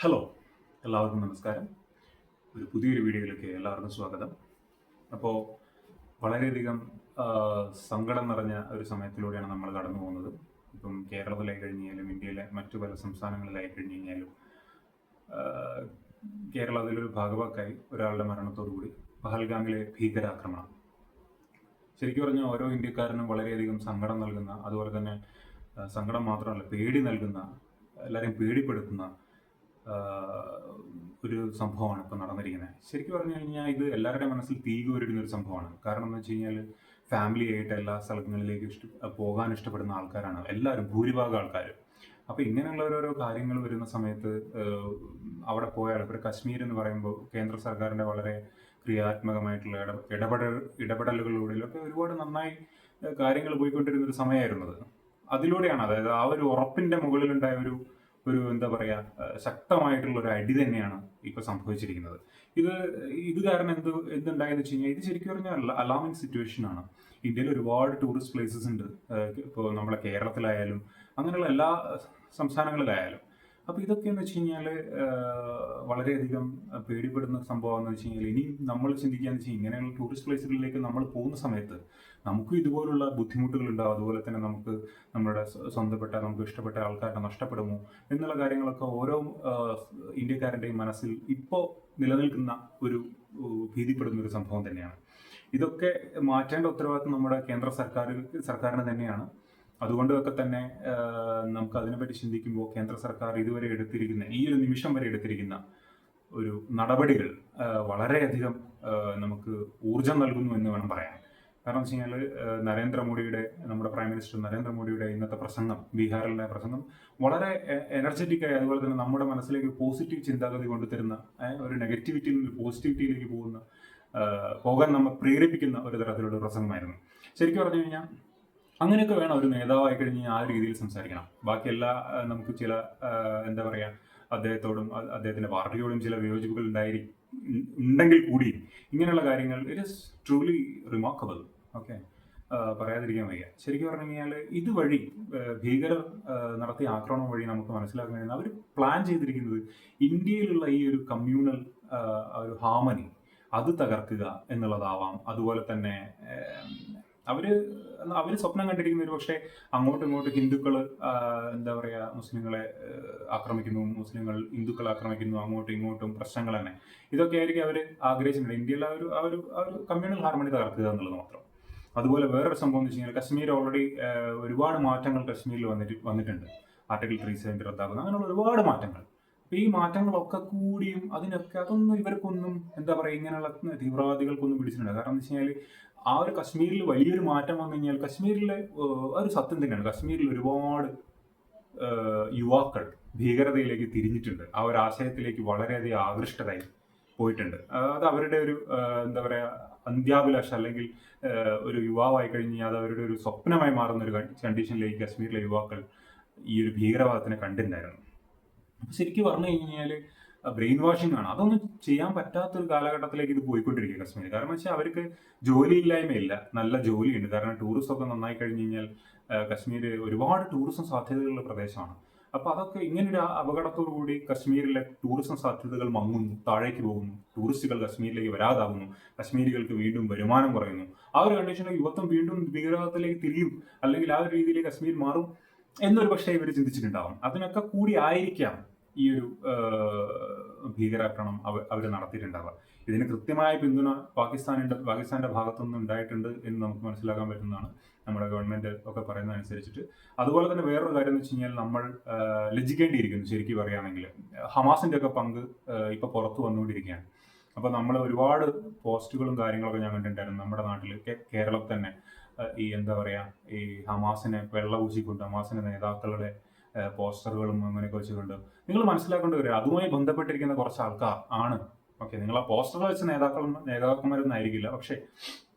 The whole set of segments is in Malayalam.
ഹലോ, എല്ലാവർക്കും നമസ്കാരം. ഒരു പുതിയൊരു വീഡിയോയിലേക്ക് എല്ലാവർക്കും സ്വാഗതം. അപ്പോൾ വളരെയധികം ആ, സങ്കടം നിറഞ്ഞ ഒരു സമയത്തിലൂടെയാണ് നമ്മൾ കടന്നു പോകുന്നത്. ഇപ്പം കേരളത്തിലായി കഴിഞ്ഞാലും ഇന്ത്യയിലെ മറ്റു പല സംസ്ഥാനങ്ങളിലായി കഴിഞ്ഞ് കഴിഞ്ഞാലും ആ, കേരളം അതിലൊരു ഭാഗവാക്കായി ഒരാളുടെ മരണത്തോടുകൂടി പഹൽഗാമിലെ ഭീകരാക്രമണം. ശരിക്കും പറഞ്ഞാൽ ഓരോ ഇന്ത്യക്കാരനും വളരെയധികം സങ്കടം നൽകുന്ന, അതുപോലെ തന്നെ സങ്കടം മാത്രമല്ല പേടി നൽകുന്ന, എല്ലാവരെയും പേടിപ്പെടുത്തുന്ന ആഹ് ഒരു സംഭവമാണ് ഇപ്പോൾ നടന്നിരിക്കുന്നത്. ശരിക്കും പറഞ്ഞു കഴിഞ്ഞാൽ ഇത് എല്ലാവരുടെയും മനസ്സിൽ തീ കോരിടുന്ന ഒരു സംഭവമാണ്. കാരണം എന്ന് വെച്ച് കഴിഞ്ഞാൽ ഫാമിലി ആയിട്ട് എല്ലാ സ്ഥലങ്ങളിലേക്ക് പോകാൻ ഇഷ്ടപ്പെടുന്ന ആൾക്കാരാണ് എല്ലാവരും, ഭൂരിഭാഗം ആൾക്കാരും. അപ്പോൾ ഇങ്ങനെയുള്ള ഓരോരോ കാര്യങ്ങൾ വരുന്ന സമയത്ത് അവിടെ പോയാൽ ഇപ്പോൾ കശ്മീർ എന്ന് പറയുമ്പോൾ കേന്ദ്ര സർക്കാരിൻ്റെ വളരെ ക്രിയാത്മകമായിട്ടുള്ള ഇടപെടലുകളിലൂടെയൊക്കെ ഒരുപാട് നന്നായി കാര്യങ്ങൾ പോയിക്കൊണ്ടിരുന്ന ഒരു സമയമായിരുന്നത്. അതിലൂടെയാണ്, അതായത് ആ ഒരു ഉറപ്പിന്റെ മുകളിലുണ്ടായ ഒരു ഒരു എന്താ പറയാ ശക്തമായിട്ടുള്ള ഒരു അടി തന്നെയാണ് ഇപ്പൊ സംഭവിച്ചിരിക്കുന്നത്. ഇത് ഇത് കാരണം എന്തുണ്ടായെന്ന് വെച്ച് കഴിഞ്ഞാൽ ഇത് ശരിക്കും പറഞ്ഞാൽ അലാമിങ് സിറ്റുവേഷൻ ആണ്. ഇന്ത്യയിൽ ഒരുപാട് ടൂറിസ്റ്റ് പ്ലേസസ് ഉണ്ട്. ഇപ്പോൾ നമ്മളെ കേരളത്തിലായാലും അങ്ങനെയുള്ള എല്ലാ സംസ്ഥാനങ്ങളിലായാലും. അപ്പൊ ഇതൊക്കെ എന്ന് വെച്ച് കഴിഞ്ഞാല് വളരെയധികം പേടിപ്പെടുന്ന സംഭവം എന്ന് വെച്ച് കഴിഞ്ഞാൽ ഇനി നമ്മൾ ചിന്തിക്കാന്ന് വെച്ചാൽ ഇങ്ങനെയുള്ള ടൂറിസ്റ്റ് പ്ലേസുകളിലേക്ക് നമ്മൾ പോകുന്ന സമയത്ത് നമുക്കും ഇതുപോലുള്ള ബുദ്ധിമുട്ടുകൾ ഉണ്ടാവും. അതുപോലെ തന്നെ നമുക്ക് നമ്മുടെ സ്വന്തപ്പെട്ട നമുക്ക് ഇഷ്ടപ്പെട്ട ആൾക്കാരെ നഷ്ടപ്പെടുമോ എന്നുള്ള കാര്യങ്ങളൊക്കെ ഓരോ ഇന്ത്യക്കാരൻ്റെയും മനസ്സിൽ ഇപ്പോൾ നിലനിൽക്കുന്ന ഒരു ഭീതിപ്പെടുന്ന ഒരു സംഭവം തന്നെയാണ്. ഇതൊക്കെ മാറ്റേണ്ട ഉത്തരവാദിത്വം നമ്മുടെ കേന്ദ്ര സർക്കാരിന് തന്നെയാണ്. അതുകൊണ്ടൊക്കെ തന്നെ നമുക്ക് അതിനെപ്പറ്റി ചിന്തിക്കുമ്പോൾ കേന്ദ്ര സർക്കാർ ഇതുവരെ എടുത്തിരിക്കുന്ന ഈ ഒരു നിമിഷം വരെ എടുത്തിരിക്കുന്ന ഒരു നടപടികൾ വളരെയധികം നമുക്ക് ഊർജം നൽകുന്നു എന്ന് വേണം പറയാൻ. കാരണം വെച്ച് കഴിഞ്ഞാൽ നമ്മുടെ പ്രൈം മിനിസ്റ്റർ നരേന്ദ്രമോദിയുടെ ഇന്നത്തെ പ്രസംഗം, ബീഹാറിലെ പ്രസംഗം വളരെ എനർജറ്റിക്കായി, അതുപോലെ തന്നെ നമ്മുടെ മനസ്സിലേക്ക് പോസിറ്റീവ് ചിന്താഗതി കൊണ്ടുതരുന്ന, ഒരു നെഗറ്റിവിറ്റിയിൽ നിന്ന് പോസിറ്റിവിറ്റിയിലേക്ക് പോകാൻ നമ്മെ പ്രേരിപ്പിക്കുന്ന ഒരു തരത്തിലുള്ള പ്രസംഗമായിരുന്നു. ശരിക്കും പറഞ്ഞു കഴിഞ്ഞാൽ അങ്ങനെയൊക്കെ വേണം ഒരു നേതാവായി കഴിഞ്ഞ് ആ രീതിയിൽ സംസാരിക്കണം. ബാക്കിയെല്ലാ നമുക്ക് ചില എന്താ പറയാ അദ്ദേഹത്തോടും അദ്ദേഹത്തിന്റെ പാർട്ടിയോടും ചില വിയോജിപ്പുകൾ ഉണ്ടെങ്കിൽ കൂടിയും ഇങ്ങനെയുള്ള കാര്യങ്ങൾ it is truly remarkable. Okay, പറയാതിരിക്കാൻ വയ്യ. ശരിക്കും പറഞ്ഞു കഴിഞ്ഞാൽ ഇതുവഴി ഭീകരർ നടത്തിയ ആക്രമണം വഴി നമുക്ക് മനസ്സിലാക്കാൻ കഴിയുന്നത് അവർ പ്ലാൻ ചെയ്തിരിക്കുന്നത് ഇന്ത്യയിലുള്ള ഈ ഒരു കമ്മ്യൂണൽ ഒരു ഹാർമണി അത് തകർക്കുക എന്നുള്ളതാവാം. അതുപോലെ തന്നെ അവര് അവര് സ്വപ്നം കണ്ടിരിക്കുന്ന ഒരു പക്ഷേ അങ്ങോട്ടും ഇങ്ങോട്ടും ഹിന്ദുക്കൾ എന്താ പറയാ മുസ്ലിങ്ങളെ ആക്രമിക്കുന്നു, മുസ്ലിങ്ങൾ ഹിന്ദുക്കളെ ആക്രമിക്കുന്നു, അങ്ങോട്ടും ഇങ്ങോട്ടും പ്രശ്നങ്ങൾ തന്നെ. ഇതൊക്കെ ആയിരിക്കും അവർ ആഗ്രഹിച്ചിട്ടുണ്ട്, ഇന്ത്യയിലെ ആ ഒരു കമ്മ്യൂണൽ ഹാർമണി തകർക്കുക എന്നുള്ളത് മാത്രം. അതുപോലെ വേറൊരു സംഭവം എന്ന് വെച്ച് കഴിഞ്ഞാൽ കശ്മീർ ഓൾറെഡി ഒരുപാട് മാറ്റങ്ങൾ കശ്മീരിൽ വന്നിട്ടുണ്ട്. ആർട്ടിക്കിൾ 370 റദ്ദാക്കുന്ന അങ്ങനെയുള്ള ഒരുപാട് മാറ്റങ്ങൾ. അപ്പൊ ഈ മാറ്റങ്ങളൊക്കെ കൂടിയും അതൊന്നും ഇവർക്കൊന്നും എന്താ പറയുക ഇങ്ങനെയുള്ള തീവ്രവാദികൾക്കൊന്നും പിടിച്ചിട്ടുണ്ട്. കാരണം എന്ന് വെച്ച് കഴിഞ്ഞാൽ ആ ഒരു കശ്മീരിൽ വലിയൊരു മാറ്റം വന്നു കഴിഞ്ഞാൽ കശ്മീരിലെ ഒരു സത്യം തന്നെയാണ്, കശ്മീരിൽ ഒരുപാട് യുവാക്കൾ ഭീകരതയിലേക്ക് തിരിഞ്ഞിട്ടുണ്ട്. ആ ഒരു ആശയത്തിലേക്ക് വളരെയധികം ആകൃഷ്ടരായി പോയിട്ടുണ്ട്. അത് അവരുടെ ഒരു എന്താ പറയാ അന്ത്യാഭിലാഷം, അല്ലെങ്കിൽ ഒരു യുവാവായി കഴിഞ്ഞാൽ അത് അവരുടെ ഒരു സ്വപ്നമായി മാറുന്ന ഒരു കണ്ടീഷനിലേക്ക് കശ്മീരിലെ യുവാക്കൾ ഈ ഒരു ഭീകരവാദത്തിനെ കണ്ടിട്ടുണ്ടായിരുന്നു. അപ്പൊ ശരിക്കും പറഞ്ഞു കഴിഞ്ഞാൽ ബ്രെയിൻ വാഷിംഗ് ആണ്. അതൊന്നും ചെയ്യാൻ പറ്റാത്തൊരു കാലഘട്ടത്തിലേക്ക് ഇത് പോയിക്കൊണ്ടിരിക്കുക കശ്മീർ. കാരണം വെച്ചാൽ അവർക്ക് ജോലിയില്ലായ്മയില്ല, നല്ല ജോലിയുണ്ട്. കാരണം ടൂറിസം ഒക്കെ നന്നായി കഴിഞ്ഞ് കഴിഞ്ഞാൽ കശ്മീർ ഒരുപാട് ടൂറിസം സാധ്യതകളുള്ള പ്രദേശമാണ്. അപ്പൊ അതൊക്കെ ഇങ്ങനൊരു അപകടത്തോടു കൂടി കശ്മീരിലെ ടൂറിസം സാധ്യതകൾ മങ്ങുന്നു, താഴേക്ക് പോകുന്നു, ടൂറിസ്റ്റുകൾ കശ്മീരിലേക്ക് വരാതാകുന്നു, കശ്മീരികൾക്ക് വീണ്ടും വരുമാനം കുറയുന്നു. ആ ഒരു കണ്ടീഷനിൽ യുവത്വം വീണ്ടും ഭീകരവാദത്തിലേക്ക് തിരിയും, അല്ലെങ്കിൽ ആ ഒരു രീതിയിലേക്ക് കശ്മീർ മാറും എന്നൊരു പക്ഷേ ഇവർ ചിന്തിച്ചിട്ടുണ്ടാവും. അതിനൊക്കെ കൂടി ആയിരിക്കാം ഈ ഒരു ഭീകരാക്രമണം അവർ നടത്തിയിട്ടുണ്ടാവുക. ഇതിന് കൃത്യമായ പിന്തുണ പാകിസ്ഥാന്റെ ഭാഗത്തുനിന്ന് ഉണ്ടായിട്ടുണ്ട് എന്ന് നമുക്ക് മനസ്സിലാക്കാൻ പറ്റുന്നതാണ്, നമ്മുടെ ഗവൺമെന്റ് ഒക്കെ പറയുന്നതനുസരിച്ചിട്ട്. അതുപോലെ തന്നെ വേറൊരു കാര്യം എന്ന് വെച്ച് കഴിഞ്ഞാൽ നമ്മൾ ലജ്ജിക്കേണ്ടിയിരിക്കുന്നു. ശരിക്കും പറയുകയാണെങ്കിൽ ഹമാസിന്റെ ഒക്കെ പങ്ക് ഇപ്പൊ പുറത്തു വന്നുകൊണ്ടിരിക്കുകയാണ്. അപ്പൊ നമ്മൾ ഒരുപാട് പോസ്റ്റുകളും കാര്യങ്ങളൊക്കെ ഞാൻ കണ്ടിട്ടുണ്ടായിരുന്നു നമ്മുടെ നാട്ടിൽ, കേരളത്തിൽ തന്നെ. ഈ എന്താ പറയാ ഈ ഹമാസിനെ വെള്ളപൂശിക്കൊണ്ട് ഹമാസിന്റെ നേതാക്കളുടെ പോസ്റ്ററുകളും അങ്ങനെയൊക്കെ വെച്ചുകൊണ്ട് നിങ്ങൾ മനസ്സിലാക്കേണ്ട കാര്യം അതുമായി ബന്ധപ്പെട്ടിരിക്കുന്ന കുറച്ച് ആൾക്കാർ ആണ്. ഓക്കെ, നിങ്ങൾ ആ പോസ്റ്റർ വെച്ച നേതാക്കന്മാരൊന്നും ആയിരിക്കില്ല, പക്ഷെ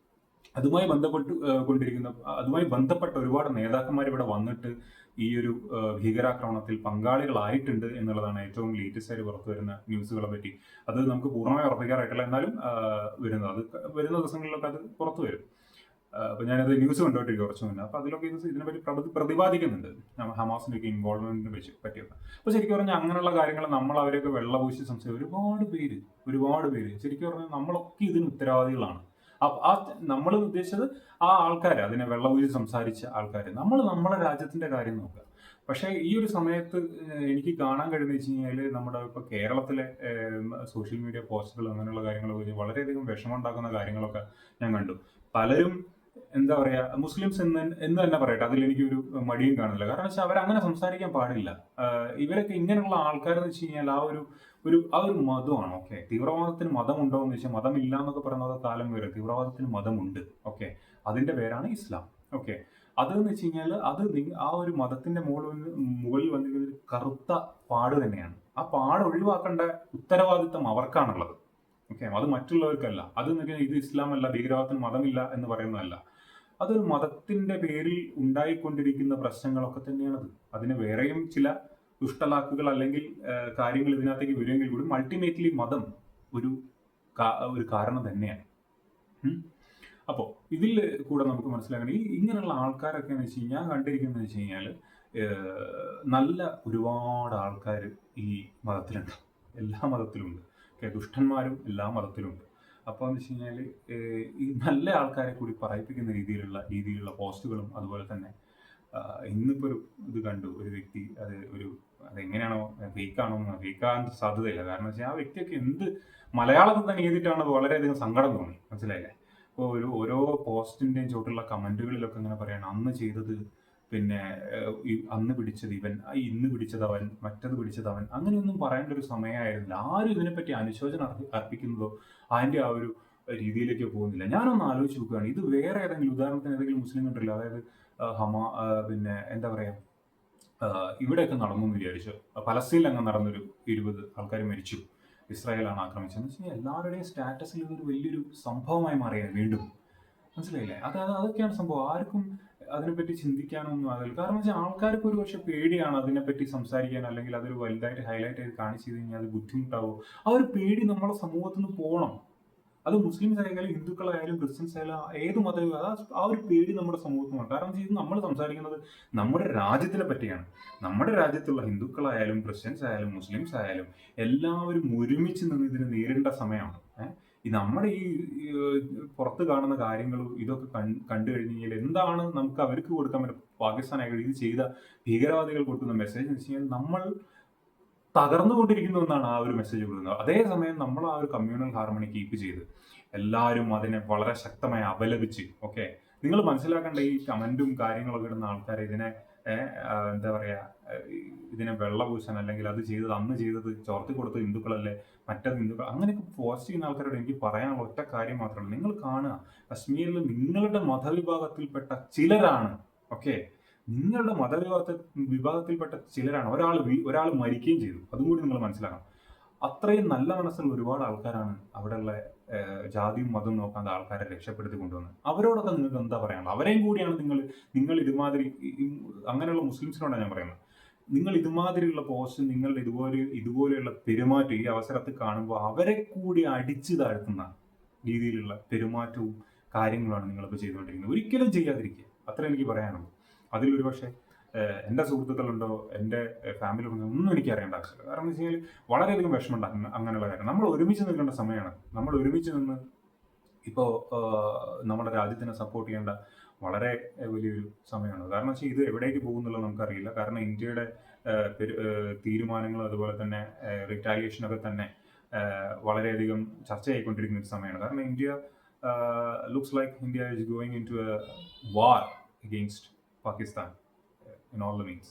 അതുമായി ബന്ധപ്പെട്ട ഒരുപാട് നേതാക്കന്മാർ ഇവിടെ വന്നിട്ട് ഈ ഒരു ഭീകരാക്രമണത്തിൽ പങ്കാളികളായിട്ടുണ്ട് എന്നുള്ളതാണ് ഏറ്റവും ലേറ്റസ്റ്റ് ആയിട്ട് പുറത്തു വരുന്ന ന്യൂസുകളെ പറ്റി. അത് നമുക്ക് പൂർണ്ണമായി ഉറപ്പിക്കാറായിട്ടില്ല, എന്നാലും അത് വരുന്ന ദിവസങ്ങളിലൊക്കെ അത് പുറത്തു വരും. അപ്പോൾ ഞാനത് ന്യൂസ് കണ്ടുകൊണ്ടിരിക്കും കുറച്ച് മുന്നേ. അപ്പോൾ അതിലൊക്കെ ഇതിനെപ്പറ്റി പ്രതിപാദിക്കുന്നുണ്ട്, ഹമാസിൻ്റെയൊക്കെ ഇൻവോൾവ്മെൻറ്റിനെ പറ്റിയൊക്കെ. അപ്പോൾ ശരിക്കും പറഞ്ഞാൽ അങ്ങനെയുള്ള കാര്യങ്ങൾ നമ്മൾ അവരെയൊക്കെ വെള്ളപൂശി സംസാരിക്കും. ഒരുപാട് പേര് ശരിക്കും പറഞ്ഞാൽ നമ്മളൊക്കെ ഇതിന് ഉത്തരവാദികളാണ്. ആ നമ്മൾ ഉദ്ദേശിച്ചത് ആ ആൾക്കാർ, അതിനെ വെള്ളപൂശി സംസാരിച്ച ആൾക്കാർ. നമ്മളെ രാജ്യത്തിൻ്റെ കാര്യം നോക്കുക. പക്ഷേ ഈ ഒരു സമയത്ത് എനിക്ക് കാണാൻ കഴിയുന്നത് വെച്ച് കഴിഞ്ഞാൽ നമ്മുടെ ഇപ്പോൾ കേരളത്തിലെ സോഷ്യൽ മീഡിയ പോസ്റ്റുകൾ അങ്ങനെയുള്ള കാര്യങ്ങളൊക്കെ വളരെയധികം വിഷമമുണ്ടാക്കുന്ന കാര്യങ്ങളൊക്കെ ഞാൻ കണ്ടു. പലരും എന്താ പറയാ, മുസ്ലിംസ് എന്ന് തന്നെ പറയട്ടെ, അതിൽ എനിക്കൊരു മടിയും കാണില്ല. കാരണം വെച്ചാൽ അവരങ്ങനെ സംസാരിക്കാൻ പാടില്ല. ഇവരൊക്കെ ഇങ്ങനെയുള്ള ആൾക്കാരെന്ന് വെച്ച് കഴിഞ്ഞാൽ ആ ഒരു മതമാണ്. ഓക്കെ, തീവ്രവാദത്തിന് മതമുണ്ടോ എന്ന് വെച്ചാൽ മതമില്ല എന്നൊക്കെ പറയുന്നത് കാലം വരെ തീവ്രവാദത്തിന് മതമുണ്ട്. ഓക്കെ, അതിന്റെ പേരാണ് ഇസ്ലാം. ഓക്കെ, അതെന്ന് വെച്ച് കഴിഞ്ഞാൽ ആ ഒരു മതത്തിന്റെ മുകളിൽ വന്നിരിക്കുന്ന ഒരു കറുത്ത പാട് തന്നെയാണ്. ആ പാട് ഒഴിവാക്കേണ്ട ഉത്തരവാദിത്തം അവർക്കാണുള്ളത്. ഓക്കെ, അത് മറ്റുള്ളവർക്കല്ല. അത് ഇത് ഇസ്ലാം അല്ല, ഭീകരവാദത്തിന് മതമില്ല എന്ന് പറയുന്നതല്ല. അതൊരു മതത്തിന്റെ പേരിൽ ഉണ്ടായിക്കൊണ്ടിരിക്കുന്ന പ്രശ്നങ്ങളൊക്കെ തന്നെയാണത്. അതിന് വേറെയും ചില ദുഷ്ടലാക്കുകൾ അല്ലെങ്കിൽ കാര്യങ്ങൾ ഇതിനകത്തേക്ക് വരുമെങ്കിൽ കൂടി അൾട്ടിമേറ്റ്ലി മതം ഒരു കാരണം തന്നെയാണ്. അപ്പോൾ ഇതിൽ കൂടെ നമുക്ക് മനസ്സിലാക്കണം, ഇങ്ങനെയുള്ള ആൾക്കാരൊക്കെ എന്ന് വെച്ച് കഴിഞ്ഞാൽ ഞാൻ കണ്ടിരിക്കുന്നത് വെച്ച് കഴിഞ്ഞാൽ നല്ല ഒരുപാട് ആൾക്കാർ ഈ മതത്തിലുണ്ട്. എല്ലാ മതത്തിലുമുണ്ട്. ഓക്കെ, ദുഷ്ടന്മാരും എല്ലാ മതത്തിലുമുണ്ട്. അപ്പോൾ എന്ന് വെച്ച് കഴിഞ്ഞാൽ ഈ നല്ല ആൾക്കാരെ കൂടി പറയിപ്പിക്കുന്ന രീതിയിലുള്ള പോസ്റ്റുകളും അതുപോലെ തന്നെ ഇന്നിപ്പോൾ ഇത് കണ്ടു, ഒരു വ്യക്തി അതെങ്ങനെയാണോ ഫേക്കാകാൻ സാധ്യതയില്ല. കാരണം വെച്ചാൽ ആ വ്യക്തിയൊക്കെ മലയാളത്തിൽ തന്നെ എഴുതിയിട്ടാണ് വളരെയധികം സങ്കടം തോന്നി. മനസ്സിലായില്ലേ? ഇപ്പോൾ ഓരോ പോസ്റ്റിൻ്റെയും ചോട്ടുള്ള കമൻറ്റുകളിലൊക്കെ ഇങ്ങനെ പറയണം, അന്ന് ചെയ്തത്, പിന്നെ അന്ന് പിടിച്ചത് ഇവൻ, ഇന്ന് പിടിച്ചത് അവൻ, മറ്റത് പിടിച്ചത് അവൻ, അങ്ങനെയൊന്നും പറയേണ്ട ഒരു സമയമായിരുന്നില്ല. ആരും ഇതിനെപ്പറ്റി അനുശോചനം അർപ്പിക്കുന്നതോ അതിൻ്റെ ആ ഒരു രീതിയിലേക്ക് പോകുന്നില്ല. ഞാനൊന്ന് ആലോചിച്ച് നോക്കുകയാണ്, ഇത് വേറെ ഉദാഹരണത്തിന് ഏതെങ്കിലും മുസ്ലിം കൺട്രിയിൽ, അതായത് പിന്നെ എന്താ പറയുക, ഇവിടെയൊക്കെ നടന്നു എന്ന് വിചാരിച്ചു, പലസ്തീനിൽ അങ്ങ് നടന്നൊരു 20 ആൾക്കാർ മരിച്ചു, ഇസ്രായേലാണ് ആക്രമിച്ചതെന്ന് വെച്ച് കഴിഞ്ഞാൽ എല്ലാവരുടെയും സ്റ്റാറ്റസിൽ ഇതൊരു വലിയൊരു സംഭവമായി മാറിയത് വീണ്ടും. മനസ്സിലായില്ലേ? അതൊക്കെയാണ് സംഭവം. ആർക്കും അതിനെപ്പറ്റി ചിന്തിക്കാനൊന്നും ആകില്ല. കാരണം വെച്ചാൽ ആൾക്കാർക്ക് ഒരു പക്ഷെ പേടിയാണ് അതിനെപ്പറ്റി സംസാരിക്കാൻ, അല്ലെങ്കിൽ അതൊരു വലുതായിട്ട് ഹൈലൈറ്റ് ചെയ്ത് കാണിച്ചു കഴിഞ്ഞാൽ അത് ബുദ്ധിമുട്ടാവും. ആ ഒരു പേടി നമ്മുടെ സമൂഹത്തിൽ നിന്ന് പോകണം. അത് മുസ്ലിംസ് ആയാലും ഹിന്ദുക്കളായാലും ക്രിസ്ത്യൻസ് ആയാലും ഏത് മതവും ആ ഒരു പേടി നമ്മുടെ സമൂഹത്തിനുണ്ട്. കാരണം ഇത് നമ്മൾ സംസാരിക്കുന്നത് നമ്മുടെ രാജ്യത്തിനെ പറ്റിയാണ്. നമ്മുടെ രാജ്യത്തുള്ള ഹിന്ദുക്കളായാലും ക്രിസ്ത്യൻസ് ആയാലും മുസ്ലിംസ് ആയാലും എല്ലാവരും ഒരുമിച്ച് നിന്ന് ഇതിനെ നേരിടേണ്ട സമയമാണ്. നമ്മുടെ ഈ പുറത്ത് കാണുന്ന കാര്യങ്ങളും ഇതൊക്കെ കണ്ടു കഴിഞ്ഞ് കഴിഞ്ഞാൽ എന്താണ് നമുക്ക് അവർക്ക് കൊടുക്കാൻ പറ്റും? പാകിസ്ഥാനായാലും ഇത് ചെയ്ത ഭീകരവാദികൾ കൊടുക്കുന്ന മെസ്സേജ് എന്ന് വെച്ച് കഴിഞ്ഞാൽ നമ്മൾ തകർന്നുകൊണ്ടിരിക്കുന്നു എന്നാണ് ആ ഒരു മെസ്സേജ് കൊടുക്കുന്നത്. അതേസമയം നമ്മൾ ആ ഒരു കമ്മ്യൂണൽ ഹാർമണി കീപ്പ് ചെയ്ത് എല്ലാവരും അതിനെ വളരെ ശക്തമായി അപലപിച്ച്, ഓക്കെ, നിങ്ങൾ മനസ്സിലാക്കേണ്ട ഈ കമന്റും കാര്യങ്ങളൊക്കെ ഇടുന്ന ആൾക്കാർ എന്താ പറയാ, ഇതിനെ വെള്ളപൂശാൻ, അല്ലെങ്കിൽ അത് ചെയ്തത് അന്ന് ചെയ്തത് ചോർത്തി കൊടുത്ത ഹിന്ദുക്കളല്ലേ, മറ്റത് ഹിന്ദുക്കൾ, അങ്ങനെയൊക്കെ പോസ്റ്റ് ചെയ്യുന്ന ആൾക്കാരോട് എനിക്ക് പറയാനുള്ള ഒറ്റ കാര്യം മാത്രമല്ല, നിങ്ങൾ കാണുക, കശ്മീരിൽ നിങ്ങളുടെ മതവിഭാഗത്തിൽപ്പെട്ട ചിലരാണ്, ഓക്കെ, നിങ്ങളുടെ വിഭാഗത്തിൽപ്പെട്ട ചിലരാണ്, ഒരാൾ മരിക്കുകയും ചെയ്തു. അതും കൂടി നിങ്ങൾ മനസ്സിലാക്കണം. അത്രയും നല്ല മനസ്സുള്ള ഒരുപാട് ആൾക്കാരാണ് അവിടെയുള്ള ജാതിയും മതവും നോക്കാതെ ആൾക്കാരെ രക്ഷപ്പെടുത്തി കൊണ്ടുവന്നത്. അവരോടൊക്കെ നിങ്ങൾക്ക് എന്താ പറയാനുള്ളത്? അവരെയും കൂടിയാണ് നിങ്ങൾ ഇതുമാതിരി, അങ്ങനെയുള്ള മുസ്ലിംസിനോടാണ് ഞാൻ പറയുന്നത്, നിങ്ങൾ ഇതുമാതിരിയുള്ള പോസ്റ്റ്, നിങ്ങളുടെ ഇതുപോലെയുള്ള പെരുമാറ്റം ഈ അവസരത്തിൽ കാണുമ്പോൾ അവരെ കൂടി അടിച്ചു താഴ്ത്തുന്ന രീതിയിലുള്ള പെരുമാറ്റവും കാര്യങ്ങളാണ് നിങ്ങളിപ്പോൾ ചെയ്തുകൊണ്ടിരിക്കുന്നത്. ഒരിക്കലും ചെയ്യാതിരിക്കുക, അത്ര എനിക്ക് പറയാനുള്ളൂ. അതിലൊരു പക്ഷേ എൻ്റെ സുഹൃത്തുക്കളുണ്ടോ, എൻ്റെ ഫാമിലി ഉണ്ടോ ഒന്നും എനിക്ക് അറിയേണ്ട ആവശ്യമില്ല. കാരണം എന്ന് വെച്ച് കഴിഞ്ഞാൽ വളരെയധികം വിഷമമുണ്ടാക്കുന്ന അങ്ങനെയുള്ള കാര്യം. നമ്മൾ ഒരുമിച്ച് നിൽക്കേണ്ട സമയമാണ്. നമ്മൾ ഒരുമിച്ച് നിന്ന് ഇപ്പോൾ നമ്മുടെ രാജ്യത്തിനെ സപ്പോർട്ട് ചെയ്യേണ്ട വളരെ വലിയൊരു സമയമാണ്. കാരണം വെച്ചാൽ ഇത് എവിടേക്ക് പോകുന്നുള്ളത് നമുക്കറിയില്ല. കാരണം ഇന്ത്യയുടെ തീരുമാനങ്ങളും അതുപോലെ തന്നെ റിറ്റാലിയേഷനൊക്കെ തന്നെ വളരെയധികം ചർച്ചയായിക്കൊണ്ടിരിക്കുന്ന ഒരു സമയമാണ്. കാരണം looks like India is going into a war against Pakistan in all the means.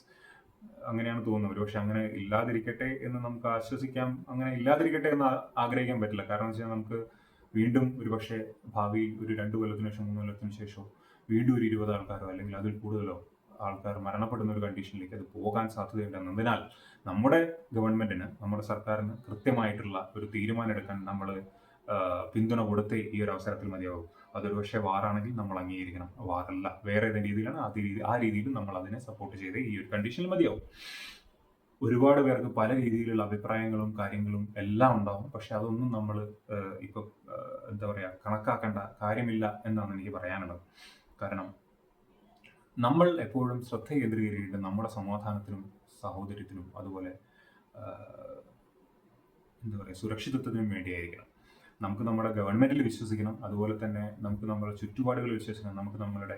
അങ്ങനെയാണ് തോന്നുന്നത്. ഒരുപക്ഷെ അങ്ങനെ ഇല്ലാതിരിക്കട്ടെ എന്ന് നമുക്ക് ആശ്വസിക്കാം. അങ്ങനെ ഇല്ലാതിരിക്കട്ടെ എന്ന് ആഗ്രഹിക്കാൻ പറ്റില്ല. കാരണം വെച്ചാൽ നമുക്ക് വീണ്ടും ഒരുപക്ഷെ ഭാവിയിൽ ഒരു 2 കൊല്ലത്തിന് ശേഷം 3 കൊല്ലത്തിന് ശേഷമോ വീണ്ടും ഒരു 20 ആൾക്കാരോ അല്ലെങ്കിൽ അതിൽ കൂടുതലോ ആൾക്കാർ മരണപ്പെടുന്ന ഒരു കണ്ടീഷനിലേക്ക് അത് പോകാൻ സാധ്യതയുണ്ടെന്നതിനാൽ നമ്മുടെ ഗവൺമെന്റിന്, നമ്മുടെ സർക്കാരിന് കൃത്യമായിട്ടുള്ള ഒരു തീരുമാനം എടുക്കാൻ നമ്മൾ പിന്തുണ കൊടുത്തേ ഈ ഒരു അവസരത്തിൽ മതിയാവും. അതൊരു പക്ഷേ വാറാണെങ്കിൽ നമ്മൾ അംഗീകരിക്കണം. വാറല്ല, വേറെ ഏതെങ്കിലും രീതിയിലാണ് ആ രീതിയിൽ നമ്മൾ അതിനെ സപ്പോർട്ട് ചെയ്തേ ഈ ഒരു കണ്ടീഷനിൽ മതിയാവും. ഒരുപാട് പേർക്ക് പല രീതിയിലുള്ള അഭിപ്രായങ്ങളും കാര്യങ്ങളും എല്ലാം ഉണ്ടാവും. പക്ഷെ അതൊന്നും നമ്മൾ ഇപ്പൊ എന്താ പറയാ കണക്കാക്കേണ്ട കാര്യമില്ല എന്നാണ് എനിക്ക് പറയാനുള്ളത്. കാരണം നമ്മൾ എപ്പോഴും ശ്രദ്ധ കേന്ദ്രീകരിക്കേണ്ടത് നമ്മുടെ സമാധാനത്തിനും സഹോദര്യത്തിനും അതുപോലെ എന്താ പറയുക സുരക്ഷിതത്വത്തിനും വേണ്ടിയായിരിക്കണം. നമുക്ക് നമ്മുടെ ഗവൺമെന്റിൽ വിശ്വസിക്കണം, അതുപോലെ തന്നെ നമുക്ക് നമ്മുടെ ചുറ്റുപാടുകളിൽ വിശ്വസിക്കണം, നമുക്ക് നമ്മളുടെ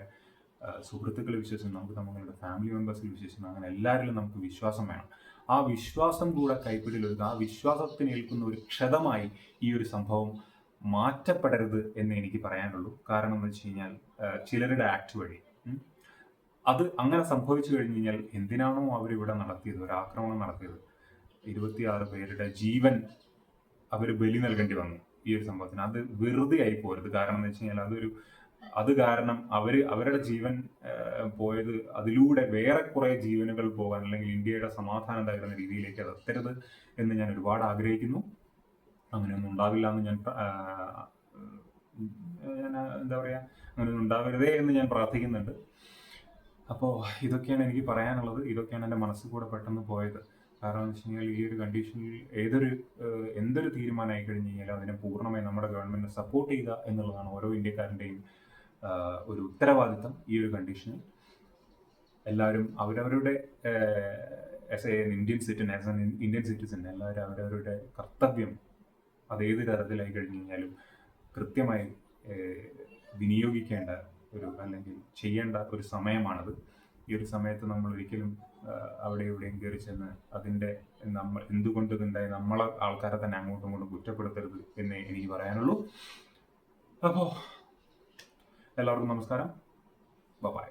സുഹൃത്തുക്കളിൽ വിശ്വസിക്കണം, നമുക്ക് നമ്മളുടെ ഫാമിലി മെമ്പേഴ്സിൽ വിശ്വസിക്കണം. അങ്ങനെ എല്ലാവരിലും നമുക്ക് വിശ്വാസം വേണം. ആ വിശ്വാസം കൂടെ കൈപ്പിടിയിലൊതുക്കുക. ആ വിശ്വാസത്തിന് ഏൽക്കുന്ന ഒരു ക്ഷതമായി ഈ ഒരു സംഭവം മാറ്റപ്പെടരുത് എന്ന് എനിക്ക് പറയാനുള്ളൂ. കാരണം എന്ന് വെച്ച് കഴിഞ്ഞാൽ ചിലരുടെ ആക്ട് വഴി അത് അങ്ങനെ സംഭവിച്ചു കഴിഞ്ഞു കഴിഞ്ഞാൽ എന്തിനാണോ അവരിവിടെ നടത്തിയത്, ഒരു ആക്രമണം നടത്തിയത്, 26 പേരുടെ ജീവൻ അവർ ബലി നൽകേണ്ടി വന്നു ഈ ഒരു സംഭവത്തിന്. അത് വെറുതെ ആയി പോരുത്. കാരണം എന്ന് വെച്ച് കഴിഞ്ഞാൽ അത് കാരണം അവരുടെ ജീവൻ പോയത് അതിലൂടെ വേറെ കുറെ ജീവനുകൾ പോകാൻ അല്ലെങ്കിൽ ഇന്ത്യയുടെ സമാധാനം തകരുന്ന രീതിയിലേക്ക് അത് എത്തരുത് എന്ന് ഞാൻ ഒരുപാട് ആഗ്രഹിക്കുന്നു. അങ്ങനെയൊന്നും ഉണ്ടാവില്ല എന്ന് ഞാൻ എന്താ പറയാ അങ്ങനെയൊന്നും ഉണ്ടാവരുതേ എന്ന് ഞാൻ പ്രാർത്ഥിക്കുന്നുണ്ട്. അപ്പോൾ ഇതൊക്കെയാണ് എനിക്ക് പറയാനുള്ളത്. ഇതൊക്കെയാണ് എൻ്റെ മനസ്സിൽ കൂടെ പെട്ടെന്ന് പോയത്. കാരണം എന്ന് വെച്ച് കഴിഞ്ഞാൽ ഈ ഒരു കണ്ടീഷനിൽ എന്തൊരു തീരുമാനമായി കഴിഞ്ഞ് കഴിഞ്ഞാൽ അതിനെ പൂർണ്ണമായി നമ്മുടെ ഗവൺമെന്റ് സപ്പോർട്ട് ചെയ്യുക എന്നുള്ളതാണ് ഓരോ ഇന്ത്യക്കാരൻ്റെയും ഒരു ഉത്തരവാദിത്തം. ഈ ഒരു കണ്ടീഷനിൽ എല്ലാവരും അവരവരുടെ ആസ് എൻ ഇന്ത്യൻ സിറ്റിസൺ എല്ലാവരും അവരവരുടെ കർത്തവ്യം അതേത് തരത്തിലായി കഴിഞ്ഞ് കഴിഞ്ഞാലും കൃത്യമായി വിനിയോഗിക്കേണ്ട അല്ലെങ്കിൽ ചെയ്യേണ്ട ഒരു സമയമാണത്. ഈ ഒരു സമയത്ത് നമ്മൾ ഒരിക്കലും അവിടെ എവിടെയും കയറി ചെന്ന് അതിൻ്റെ നമ്മൾ എന്തുകൊണ്ട് ഇതുണ്ടായി നമ്മളെ ആൾക്കാരെ തന്നെ അങ്ങോട്ടും ഇങ്ങോട്ടും കുറ്റപ്പെടുത്തരുത് എന്നേ എനിക്ക് പറയാനുള്ളൂ. അപ്പോൾ എല്ലാവർക്കും നമസ്കാരം. ബൈ.